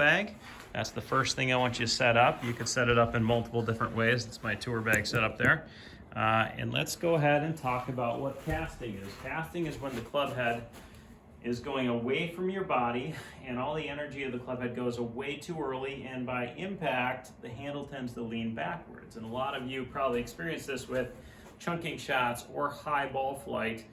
bag. That's the first thing I want you to set up. You could set it up in multiple different ways. It's my tour bag set up there. And let's go ahead and talk about what casting is. Casting is when the club head is going away from your body and all the energy of the club head goes away too early, and by impact the handle tends to lean backwards. And a lot of you probably experience this with chunking shots or high ball flight,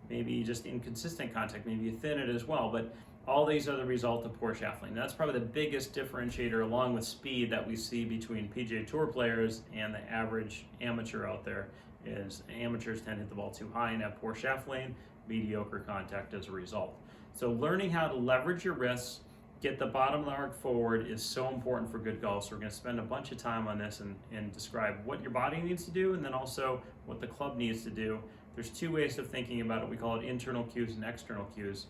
maybe just inconsistent contact, maybe you thin it as well, but all these are the result of poor shaft lean. That's probably the biggest differentiator, along with speed, that we see between PGA Tour players and the average amateur out there. Is amateurs tend to hit the ball too high and have poor shaft lean, mediocre contact as a result. So learning how to leverage your wrists, get the bottom of the arc forward is so important for good golf. So we're going to spend a bunch of time on this and describe what your body needs to do, and then also what the club needs to do. There's two ways of thinking about it. We call it internal cues and external cues.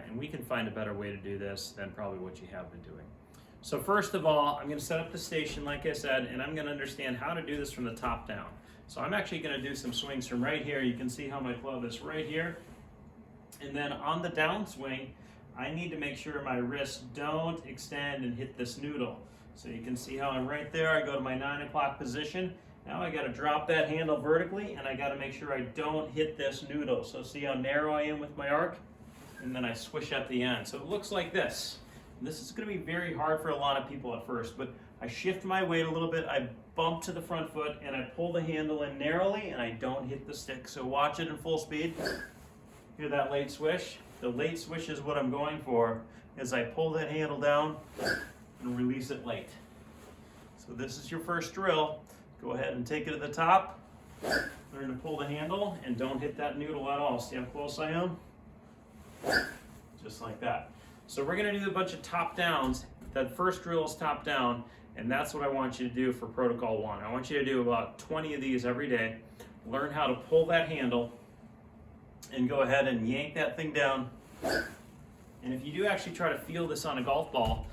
And we can find a better way to do this than probably what you have been doing. So first of all, I'm going to set up the station like I said, and I'm going to understand how to do this from the top down. So I'm actually going to do some swings from right here. You can see how my club is right here. And then on the downswing, I need to make sure my wrists don't extend and hit this noodle. So you can see how I'm right there. I go to my 9 o'clock position. Now I got to drop that handle vertically, and I got to make sure I don't hit this noodle. So see how narrow I am with my arc? And then I swish at the end. So it looks like this. This is going to be very hard for a lot of people at first, but I shift my weight a little bit, I bump to the front foot, and I pull the handle in narrowly, and I don't hit the stick. So watch it in full speed. Hear that late swish? The late swish is what I'm going for, as I pull that handle down and release it late. So this is your first drill. Go ahead and take it to the top. Learn to pull the handle and don't hit that noodle at all. See how close I am? Just like that. So we're going to do a bunch of top downs. That first drill is top down, and that's what I want you to do for protocol 1. I want you to do about 20 of these every day. Learn how to pull that handle and go ahead and yank that thing down. And if you do actually try to feel this on a golf ball,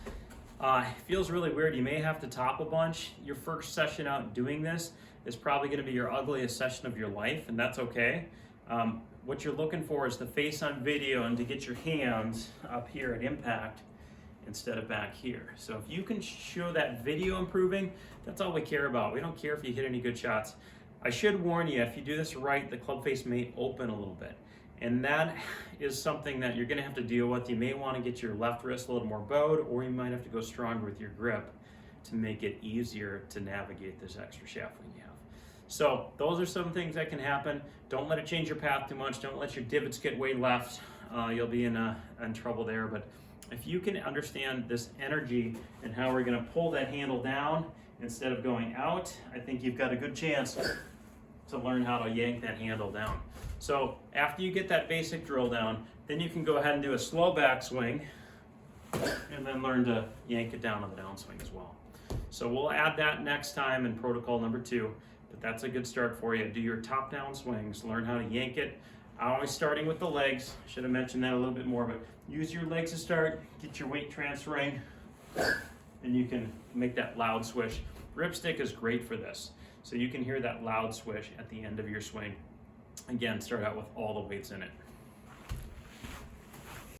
it feels really weird. You may have to top a bunch. Your first session out doing this is probably going to be your ugliest session of your life, and that's okay. What you're looking for is the face on video and to get your hands up here at impact instead of back here. So if you can show that video improving, that's all we care about. We don't care if you hit any good shots. I should warn you, if you do this right, the club face may open a little bit. And that is something that you're going to have to deal with. You may want to get your left wrist a little more bowed, or you might have to go stronger with your grip to make it easier to navigate this extra shaft lean you have. So those are some things that can happen. Don't let it change your path too much. Don't let your divots get way left. You'll be in trouble there. But if you can understand this energy and how we're going to pull that handle down instead of going out, I think you've got a good chance to learn how to yank that handle down. So after you get that basic drill down, then you can go ahead and do a slow backswing and then learn to yank it down on the downswing as well. So we'll add that next time in protocol number 2. But that's a good start for you. Do your top down swings, learn how to yank it. Always starting with the legs. Should have mentioned that a little bit more, but use your legs to start, get your weight transferring, and you can make that loud swish. Rypstick is great for this. So you can hear that loud swish at the end of your swing. Again, start out with all the weights in it.